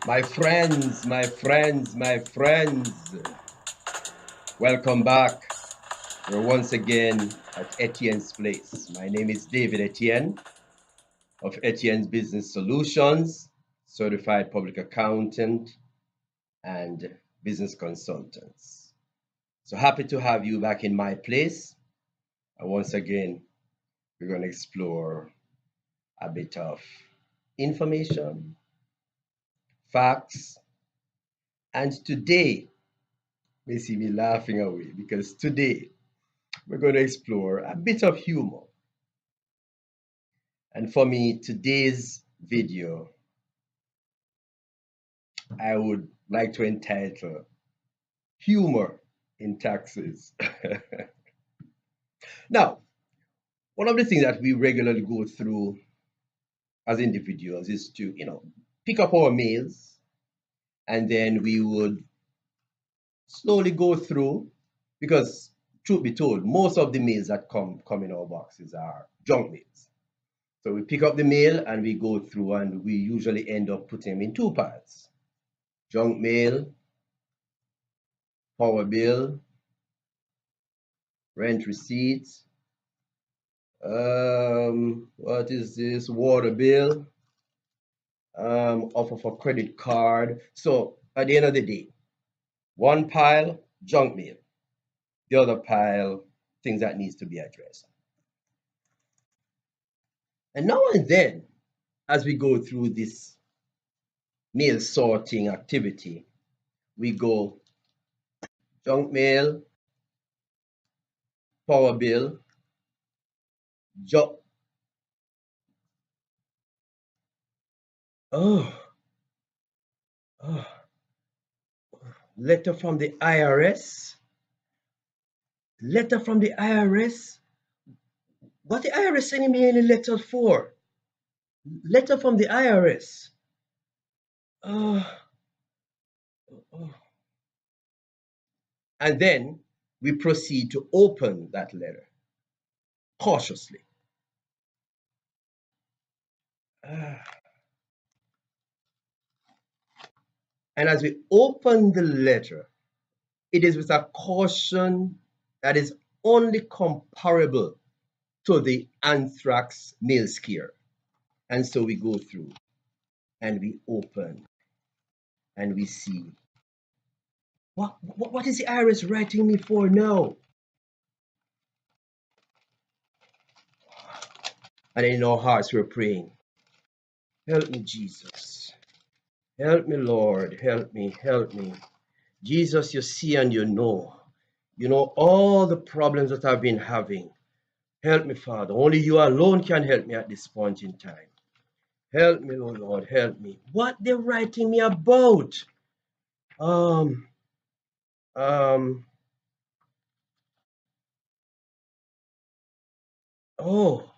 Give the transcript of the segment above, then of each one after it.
My friends, welcome back. We're once again at Etienne's place. My name is David Etienne of Etienne's Business Solutions, certified public accountant and business consultants. So happy to have you back in my place. And once again, we're going to explore a bit of information, facts, and today, may see me laughing away because today we're going to explore a bit of humor. And for me, today's video, I would like to entitle Humor in Taxes. Now, one of the things that we regularly go through as individuals is to, pick up our mails and then we would slowly go through because truth be told, most of the mails that come in our boxes are junk mails. So we pick up the mail and we go through and we usually end up putting them in two parts. Junk mail, power bill, rent receipts, what is this? Water bill, offer for credit card. So at the end of the day, one pile, junk mail, the other pile, things that needs to be addressed. And now and then, as we go through this mail sorting activity, we go junk mail, power bill, junk. Oh, oh, letter from the IRS. Letter from the IRS. What the IRS sending me any letter for? Letter from the IRS. Oh, oh. And then we proceed to open that letter cautiously. And as we open the letter, it is with a caution that is only comparable to the anthrax mail scare. And so we go through and we open and we see what is the IRS writing me for now? And in our hearts we're praying, help me, Jesus. Help me, Lord. Help me. Help me. Jesus, you see and you know. You know all the problems that I've been having. Help me, Father. Only you alone can help me at this point in time. Help me, oh Lord. Help me. What they're writing me about? Um, oh,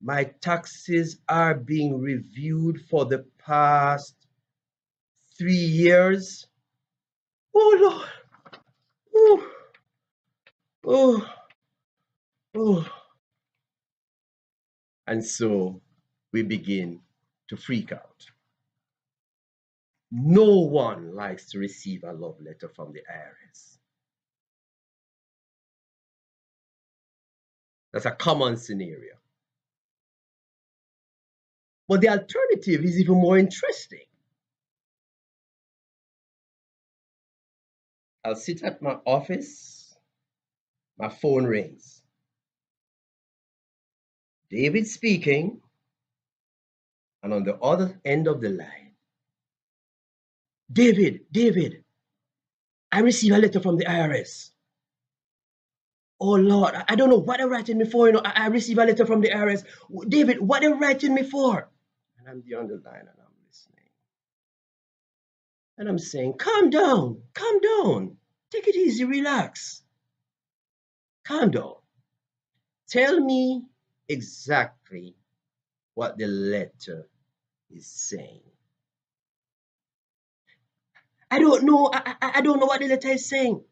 my taxes are being reviewed for the past 3 years. Oh Lord. Oh, oh, oh. And so we begin to freak out. No one likes to receive a love letter from the IRS. That's a common scenario. But the alternative is even more interesting. I'll sit at my office, my phone rings. David speaking, and on the other end of the line, David, I received a letter from the IRS. Oh Lord, I don't know what they're writing me for. I received a letter from the IRS. David, what they're writing me for? And I'm on the line and I'm listening. And I'm saying, calm down, take it easy, relax, calm down. Tell me exactly what the letter is saying. I don't know. I don't know what the letter is saying.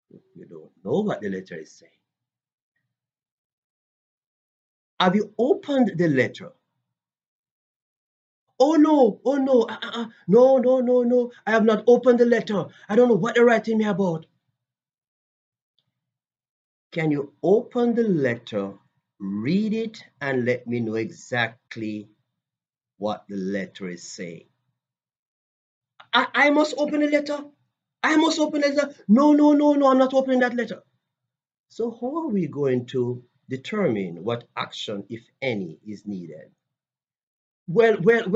You don't know what the letter is saying. Have you opened the letter? Oh no, oh no, no, no, no, no. I have not opened the letter. I don't know what they're writing me about. Can you open the letter, read it, and let me know exactly what the letter is saying? I must open the letter. I must open the letter. No, no, no, no, I'm not opening that letter. So how are we going to determine what action, if any, is needed? Well, let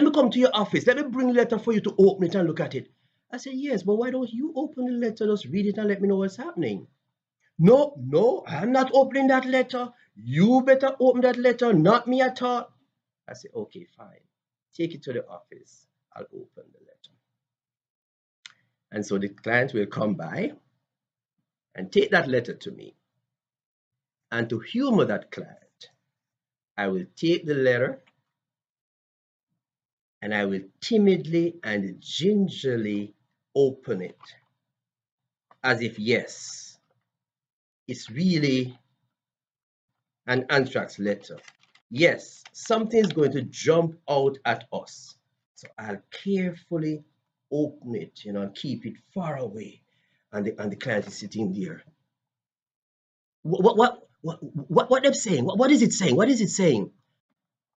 me come to your office. Let me bring the letter for you to open it and look at it. I said, yes, but why don't you open the letter, just read it and let me know what's happening? No, no, I'm not opening that letter. You better open that letter, not me at all. I said, okay, fine. Take it to the office. I'll open the letter. And so the client will come by and take that letter to me. And to humor that client, I will take the letter and I will timidly and gingerly open it as if, yes, it's really an anthrax letter. Yes, something is going to jump out at us. So I'll carefully open it, and keep it far away. And the client is sitting there. What they're saying? What is it saying? What is it saying?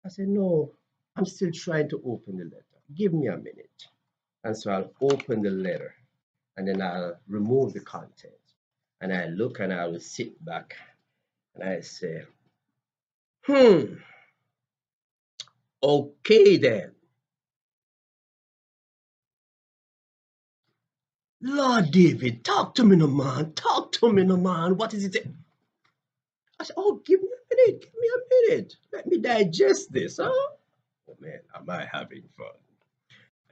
I said, no, I'm still trying to open the letter. Give me a minute. And so I'll open the letter and then I'll remove the content. And I look and I will sit back and I say, okay then. Lord David, talk to me no man. Talk to me no man. What is it? I said, oh, give me a minute. Give me a minute. Let me digest this, huh? Oh man, am I having fun?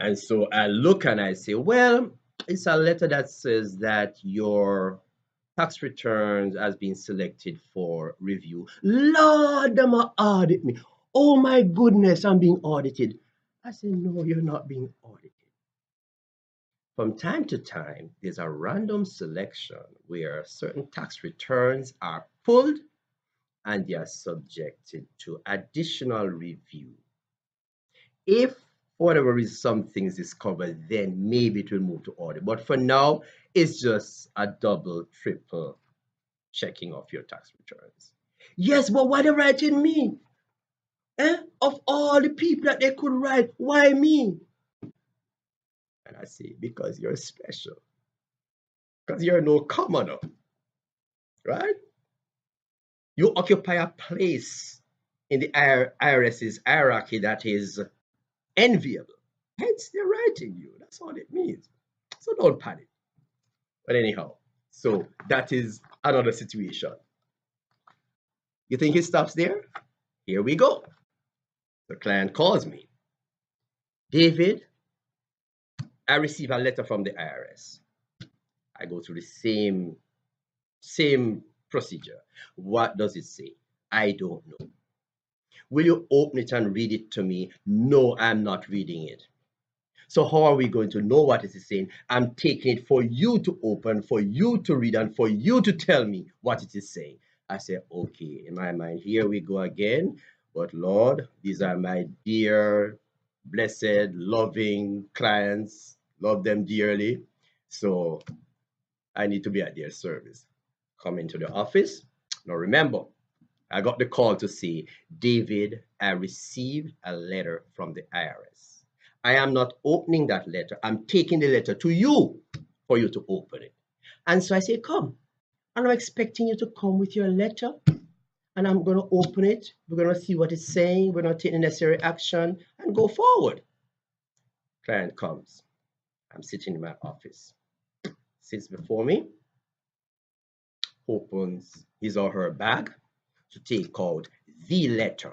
And so I look and I say, well, it's a letter that says that your tax returns has been selected for review. Lord, them a audit me. Oh my goodness, I'm being audited. I said, no, you're not being audited. From time to time, there's a random selection where certain tax returns are pulled and they are subjected to additional review. If for whatever reason some things is covered, then maybe it will move to audit. But for now, it's just a double, triple checking of your tax returns. Yes, but why they writing me? Of all the people that they could write, why me? And I say, because you're special. Because you're no commoner, right? You occupy a place in the IRS's hierarchy that is enviable. Hence, they're writing you. That's all it means. So don't panic. But anyhow, so that is another situation. You think it stops there? Here we go. The client calls me. David, I receive a letter from the IRS. I go through the same procedure. What does it say? I don't know. Will you open it and read it to me? No, I'm not reading it. So how are we going to know what it is saying? I'm taking it for you to open, for you to read, and for you to tell me what it is saying. I say, okay, in my mind, here we go again. But Lord, these are my dear, blessed, loving clients. Love them dearly. So I need to be at their service. Come into the office. Now remember, I got the call to say, David, I received a letter from the IRS. I am not opening that letter. I'm taking the letter to you for you to open it. And so I say, come. And I'm expecting you to come with your letter. And I'm going to open it. We're going to see what it's saying. We're going to take the necessary action and go forward. Client comes. I'm sitting in my office. Sits before me. Opens his or her bag to take out the letter.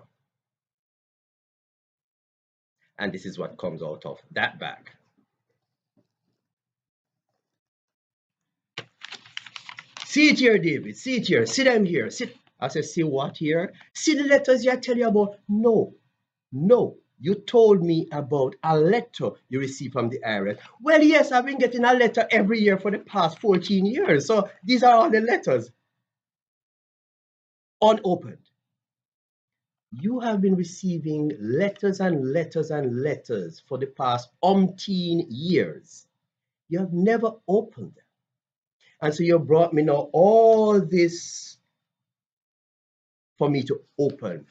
And this is what comes out of that bag. See it here, David. See it here. See them here. Sit. I said, see what here? See the letters you I tell you about? No. No. You told me about a letter you received from the IRS. Well, yes, I've been getting a letter every year for the past 14 years. So these are all the letters unopened. You have been receiving letters and letters and letters for the past umpteen years. You have never opened them. And so you brought me now all this for me to open.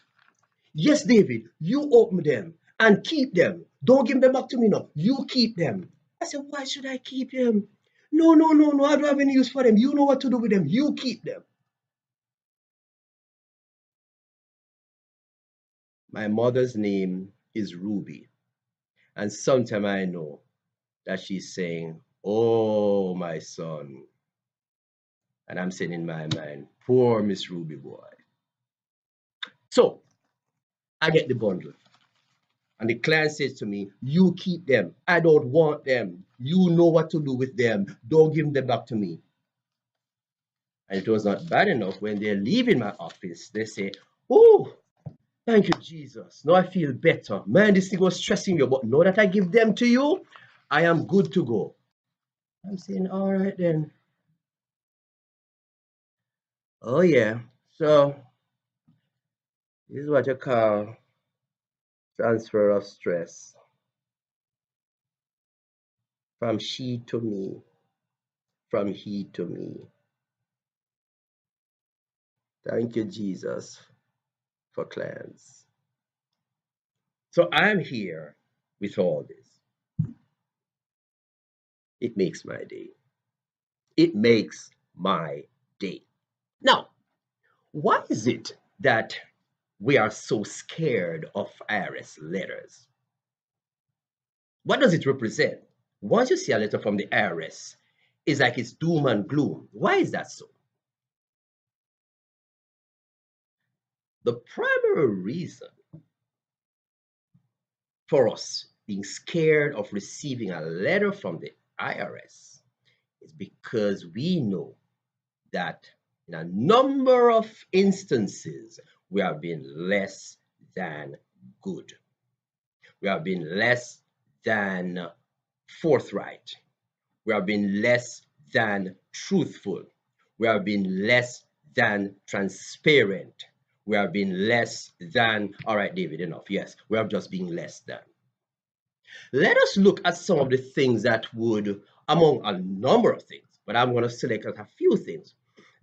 Yes, David, you open them and keep them. Don't give them back to me now. You keep them. I said, why should I keep them? No, no, no, no. I don't have any use for them. You know what to do with them. You keep them. My mother's name is Ruby. And sometimes I know that she's saying, oh, my son. And I'm saying in my mind, poor Miss Ruby boy. So I get the bundle. And the client says to me, you keep them. I don't want them. You know what to do with them. Don't give them back to me. And it was not bad enough when they're leaving my office. They say, oh, thank you, Jesus. Now I feel better. Man, this thing was stressing you, but now that I give them to you, I am good to go. I'm saying, all right then. Oh, yeah. So this is what you call transfer of stress from she to me, from he to me. Thank you, Jesus, for clients. So I'm here with all this. It makes my day. It makes my day. Now, why is it that we are so scared of IRS letters? What does it represent? Once you see a letter from the IRS, it's like it's doom and gloom. Why is that so? The primary reason for us being scared of receiving a letter from the IRS is because we know that in a number of instances we have been less than good. We have been less than forthright. We have been less than truthful. We have been less than transparent. We have been less than, all right, David, enough. Yes, we have just been less than. Let us look at some of the things that would, among a number of things, but I'm going to select a few things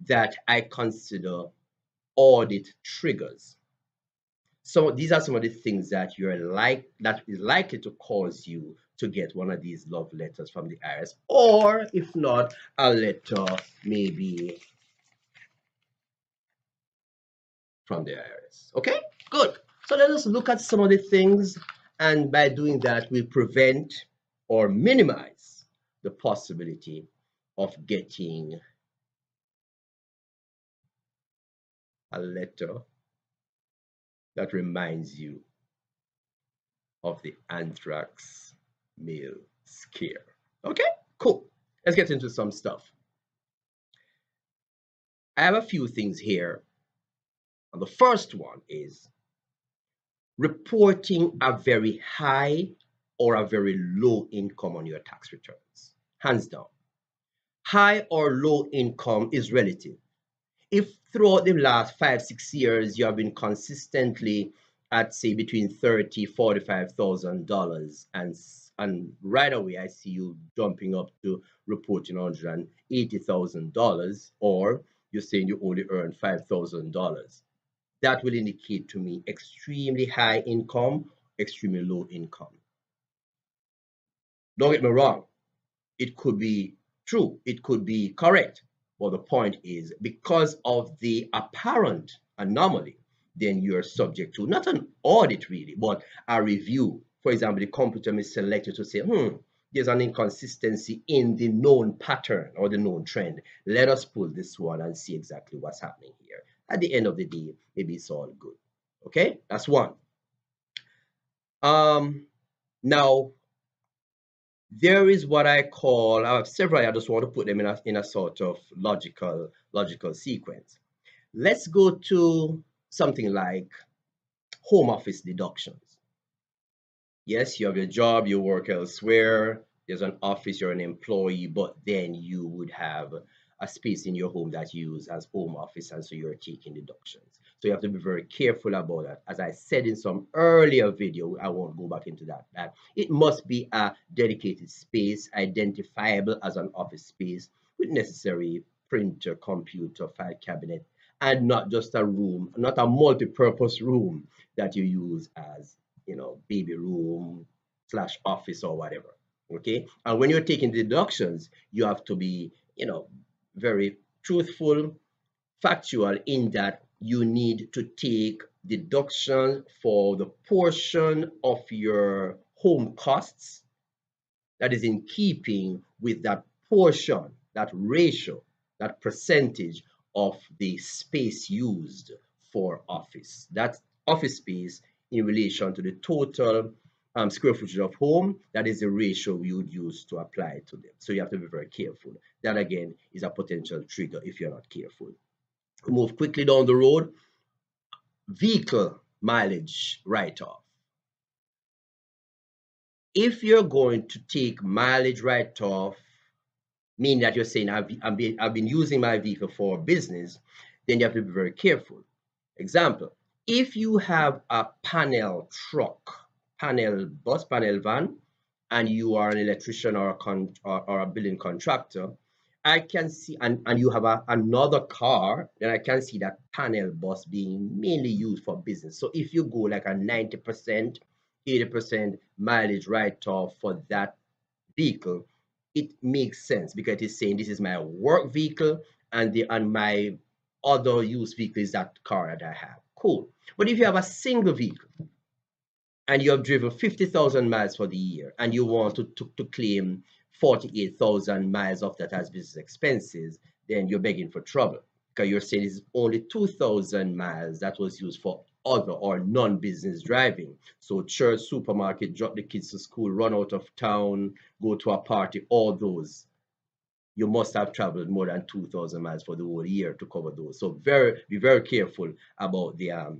that I consider audit triggers. So these are some of the things that that is likely to cause you to get one of these love letters from the IRS, or if not, a letter maybe from the IRS. Okay, good. So let us look at some of the things, and by doing that, we prevent or minimize the possibility of getting a letter that reminds you of the anthrax mail scare. Okay, cool. Let's get into some stuff. I have a few things here. And the first one is reporting a very high or a very low income on your tax returns. Hands down. High or low income is relative. If throughout the last 5-6 years you have been consistently at say between $30,000-$45,000 and right away I see you jumping up to reporting $180,000, or you're saying you only earn $5,000, that will indicate to me extremely high income, extremely low income. Don't get me wrong, it could be true, it could be correct. Well, the point is, because of the apparent anomaly, then you're subject to not an audit really, but a review. For example, the computer may select you to say, there's an inconsistency in the known pattern or the known trend. Let us pull this one and see exactly what's happening here. At the end of the day, maybe it's all good. Okay, that's one. Now, there is what I call, I have several, I just want to put them in a sort of logical sequence. Let's go to something like home office deductions. Yes, you have your job, you work elsewhere, there's an office, you're an employee, but then you would have a space in your home that you use as home office, and so you're taking deductions. So you have to be very careful about that. As I said in some earlier video, I won't go back into that, that it must be a dedicated space, identifiable as an office space with necessary printer, computer, file cabinet, and not just a room, not a multi-purpose room that you use as, baby room slash office or whatever. Okay. And when you're taking deductions, you have to be, very truthful, factual in that you need to take deduction for the portion of your home costs that is in keeping with that portion, that ratio, that percentage of the space used for office. That's office space in relation to the total square footage of home. That is the ratio you would use to apply to them. So you have to be very careful. That again is a potential trigger if you're not careful. We move quickly down the road. Vehicle mileage write-off. If you're going to take mileage write-off, meaning that you're saying I've been using my vehicle for business, then you have to be very careful. Example, if you have a panel truck, panel bus, panel van, and you are an electrician or a building contractor, I can see, and you have another car, then I can see that panel bus being mainly used for business. So if you go like a 90%, 80% mileage write-off for that vehicle, it makes sense because it is saying this is my work vehicle and my other use vehicle is that car that I have. Cool. But if you have a single vehicle and you have driven 50,000 miles for the year and you want to claim 48,000 miles of that as business expenses, then you're begging for trouble because you're saying it's only 2,000 miles that was used for other or non-business driving. So church, supermarket, drop the kids to school, run out of town, go to a party, all those. You must have traveled more than 2,000 miles for the whole year to cover those. So be very careful about the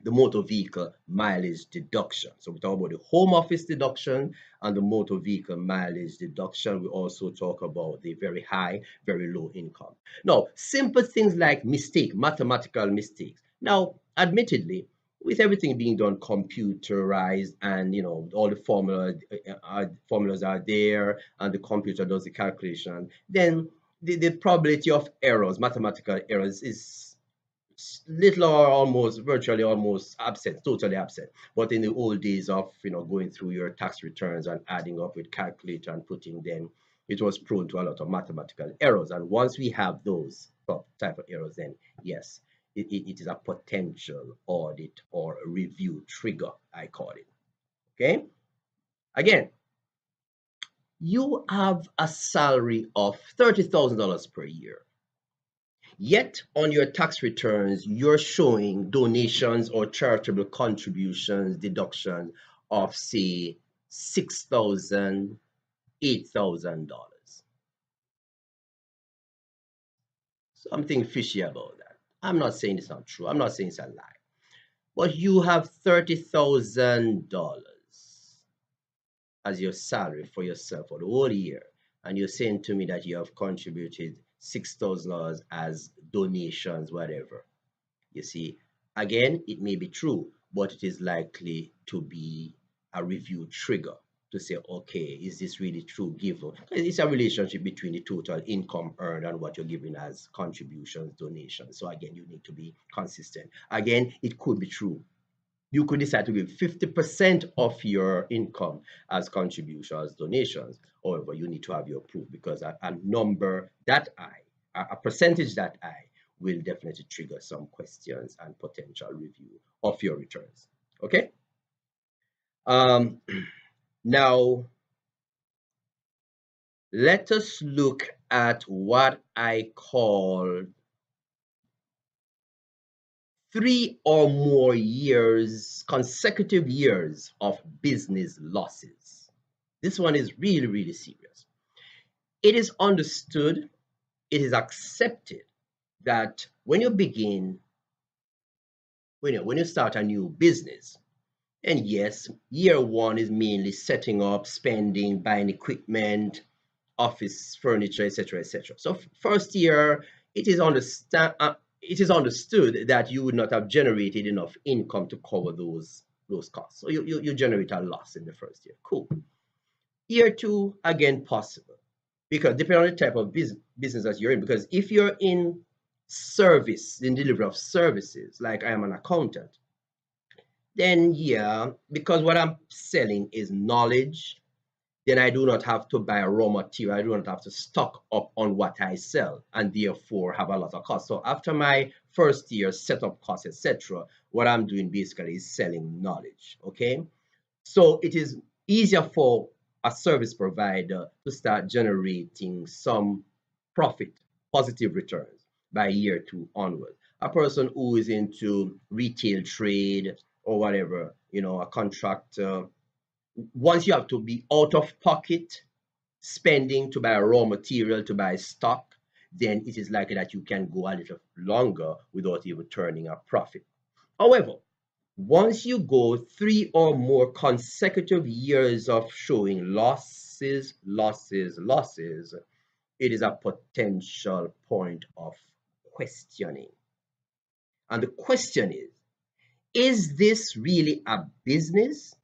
motor vehicle mileage deduction. So we talk about the home office deduction and the motor vehicle mileage deduction. We also talk about the very high, very low income. Now, simple things like mathematical mistakes. Now, admittedly, with everything being done computerized and all the formulas are there and the computer does the calculation, then the probability of errors, mathematical errors, is little or almost virtually almost absent, totally absent. But in the old days of going through your tax returns and adding up with calculator and putting them, it was prone to a lot of mathematical errors. And once we have those type of errors, then yes, it is a potential audit or review trigger, I call it. Okay. Again, you have a salary of $30,000 per year. Yet on your tax returns, you're showing donations or charitable contributions deduction of say $6,000, $8,000. Something fishy about that. I'm not saying it's not true. I'm not saying it's a lie. But you have $30,000 as your salary for yourself for the whole year, and you're saying to me that you have contributed $6,000 as donations, whatever. You see, again, it may be true, but it is likely to be a review trigger to say, okay, is this really true given? It's a relationship between the total income earned and what you're giving as contributions, donations. So again, you need to be consistent. Again, it could be true. You could decide to give 50% of your income as contributions, donations. However, you need to have your proof because a number that high, a percentage that high, will definitely trigger some questions and potential review of your returns. Okay. Now, let us look at what I call 3 or more years, consecutive years of business losses. This one is really, really serious. It is understood, it is accepted that when you begin, when you start a new business, and yes, year one is mainly setting up, spending, buying equipment, office furniture, etc., etc. So first year, it is understood that you would not have generated enough income to cover those costs. So you generate a loss in the first year. Cool. Year two, again, possible. Because depending on the type of business that you're in, because if you're in service, in delivery of services, like I am an accountant, then yeah, because what I'm selling is knowledge, then I do not have to buy a raw material. I do not have to stock up on what I sell and therefore have a lot of costs. So after my first year setup costs, etc., what I'm doing basically is selling knowledge. Okay. So it is easier for a service provider to start generating some profit, positive returns by year two onward. A person who is into retail trade or whatever, a contractor, once you have to be out of pocket spending to buy raw material, to buy stock, then it is likely that you can go a little longer without even turning a profit. However, once you go 3 or more consecutive years of showing losses, it is a potential point of questioning. And the question is this really a business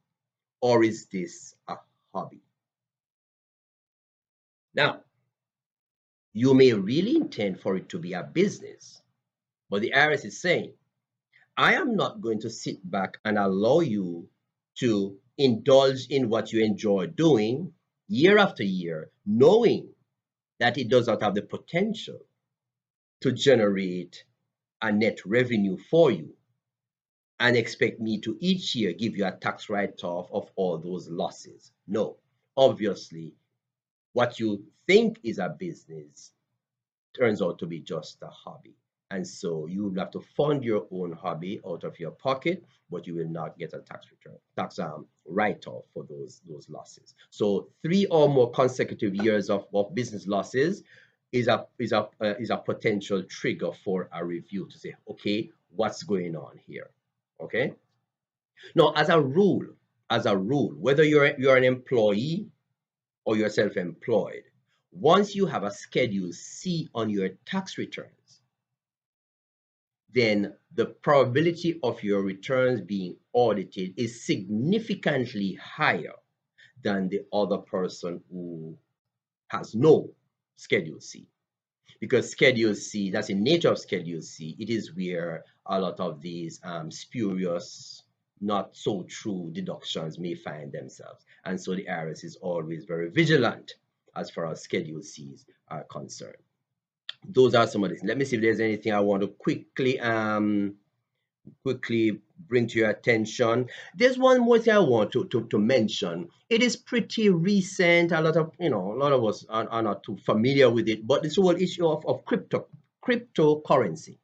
or is this a hobby? Now, you may really intend for it to be a business, but the IRS is saying, I am not going to sit back and allow you to indulge in what you enjoy doing year after year, knowing that it does not have the potential to generate a net revenue for you, and expect me to each year give you a tax write-off of all those losses. No, obviously, what you think is a business turns out to be just a hobby. And so you will have to fund your own hobby out of your pocket, but you will not get a tax return, tax write-off for those losses. So 3 or more consecutive years of business losses is a potential trigger for a review to say, okay, what's going on here? Okay. Now, as a rule, whether you're an employee or you're self-employed, once you have a Schedule C on your tax returns, then the probability of your returns being audited is significantly higher than the other person who has no Schedule C. Because Schedule C, that's the nature of Schedule C, it is where a lot of these spurious, not so true deductions may find themselves. And so the IRS is always very vigilant as far as Schedule Cs are concerned. Those are some of these. Let me see if there's anything I want to quickly bring to your attention. There's one more thing I want to mention. It is pretty recent. A lot of us are not too familiar with it, but this whole issue of cryptocurrency,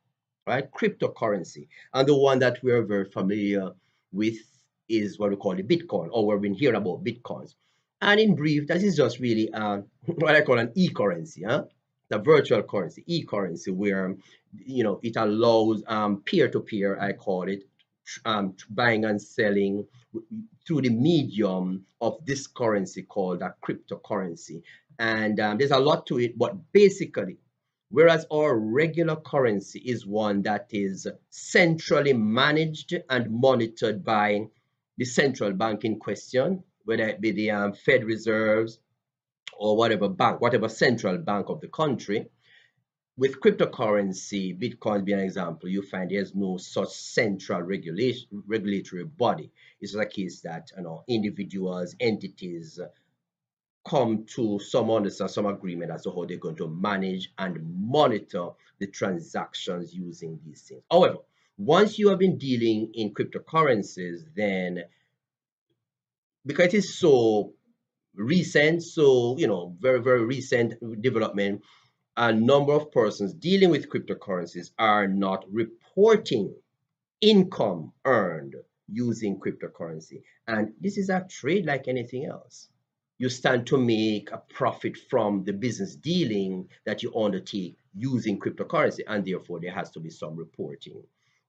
right? Cryptocurrency. And the one that we're very familiar with is what we call the Bitcoin, or we've been hearing about Bitcoins. And in brief, that is just really what I call an e-currency, the virtual currency, e-currency, where it allows peer-to-peer, I call it, buying and selling through the medium of this currency called a cryptocurrency. And there's a lot to it, but basically, whereas our regular currency is one that is centrally managed and monitored by the central bank in question, whether it be the Fed Reserves or whatever central bank of the country. With cryptocurrency, Bitcoin being an example, you find there's no such central regulatory body. It's a case that individuals, entities come to some understand, some agreement as to how they're going to manage and monitor the transactions using these things. However, once you have been dealing in cryptocurrencies, then because it is so recent, so very, very recent development, a number of persons dealing with cryptocurrencies are not reporting income earned using cryptocurrency. And this is a trade like anything else. You stand to make a profit from the business dealing that you undertake using cryptocurrency, and therefore there has to be some reporting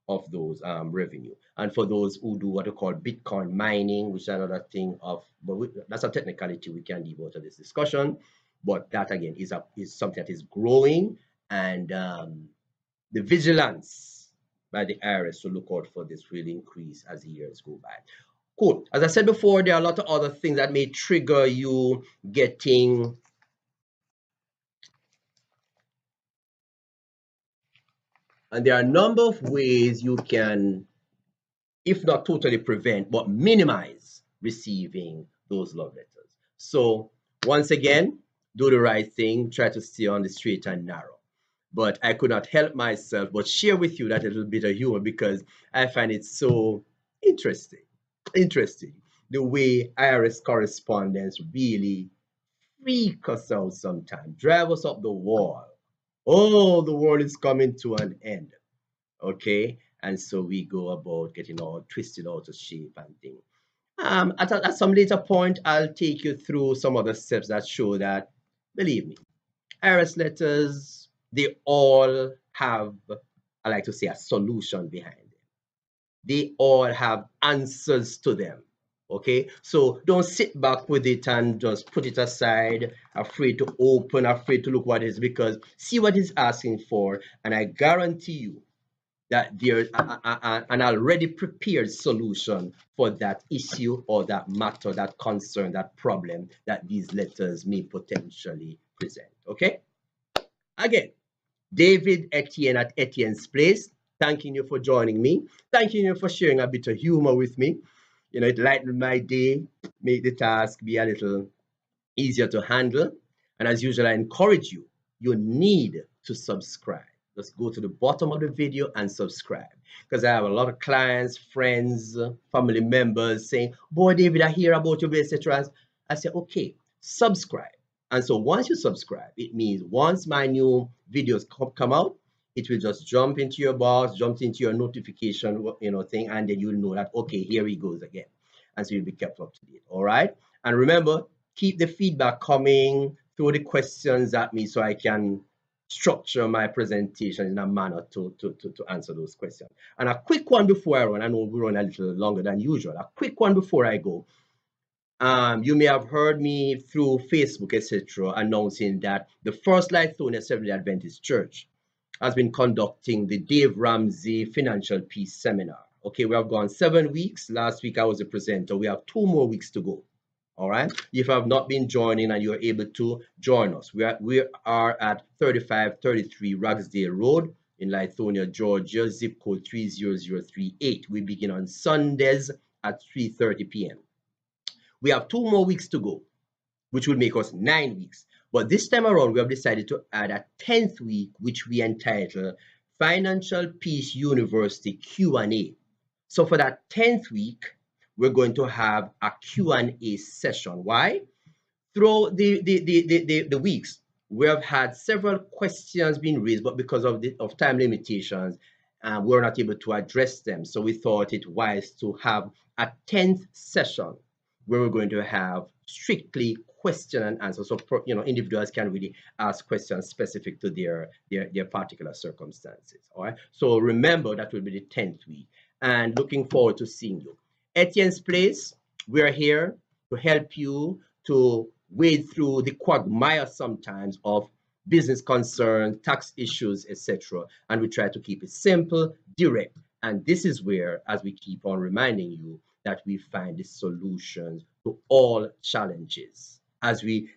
of those revenue. And for those who do what we call Bitcoin mining, which is another thing but that's a technicality we can leave out of this discussion. But that again is something that is growing, and the vigilance by the IRS to look out for this will increase as the years go by. Cool. As I said before, there are a lot of other things that may trigger you getting and there are a number of ways you can, if not totally prevent, but minimize receiving those love letters. So once again, do the right thing, try to stay on the straight and narrow. But I could not help myself but share with you that little bit of humor because I find it so interesting. The way IRS correspondence really freak us out sometimes, drive us up the wall. Oh, the world is coming to an end. Okay, and so we go about getting all twisted out of shape and things. At some later point, I'll take you through some other steps that show that, believe me, IRS letters, they all have, I like to say, a solution behind them. They all have answers to them. Okay, so don't sit back with it and just put it aside, afraid to open, afraid to look what it is, because see what it's asking for, and I guarantee you that there's an already prepared solution for that issue or that matter, that concern, that problem that these letters may potentially present. Okay? Again, David Etienne at Etienne's Place, thanking you for joining me, thanking you for sharing a bit of humor with me. You know, it lightened my day, make the task be a little easier to handle. And as usual, I encourage you, you need to subscribe. Just go to the bottom of the video and subscribe. Because I have a lot of clients, friends, family members saying, boy, David, I hear about your etc. I say, okay, subscribe. And so once you subscribe, it means once my new videos come out, it will just jump into your box, jump into your notification, thing, and then you'll know that, okay, here he goes again. And so you'll be kept up to date. All right. And remember, keep the feedback coming, throw the questions at me so I can structure my presentation in a manner to answer those questions. And a quick one before I run, I know we run a little longer than usual. A quick one before I go. You may have heard me through Facebook, etc., announcing that the First Lithonia Seventh-day Adventist Church has been conducting the Dave Ramsey Financial Peace Seminar. Okay, we have gone 7 weeks. Last week I was a presenter. We have 2 more weeks to go. All right. If you have not been joining and you're able to join us, we are at 3533 Ragsdale Road in Lithonia, Georgia, zip code 30038. We begin on Sundays at 3:30 p.m. We have 2 more weeks to go, which will make us 9 weeks. But this time around, we have decided to add a 10th week, which we entitle Financial Peace University Q&A. So for that 10th week, we're going to have a Q&A session. Why? Throughout the weeks, we have had several questions being raised, but because of time limitations, we're not able to address them. So we thought it wise to have a 10th session where we're going to have strictly question and answer. So individuals can really ask questions specific to their particular circumstances. All right. So remember that will be the 10th week, and looking forward to seeing you. Etienne's Place, we are here to help you to wade through the quagmire sometimes of business concerns, tax issues, etc. And we try to keep it simple, direct. And this is where, as we keep on reminding you, that we find the solutions to all challenges. As we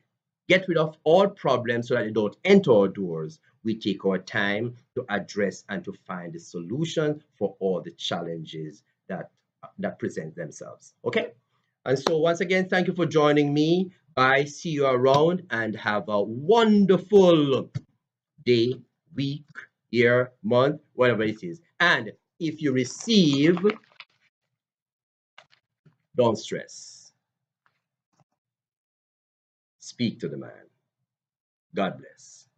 get rid of all problems so that they don't enter our doors, we take our time to address and to find the solution for all the challenges that present themselves. Okay? And so once again, thank you for joining me. Bye. See you around and have a wonderful day, week, year, month, whatever it is. And if you receive, don't stress. Speak to the man. God bless.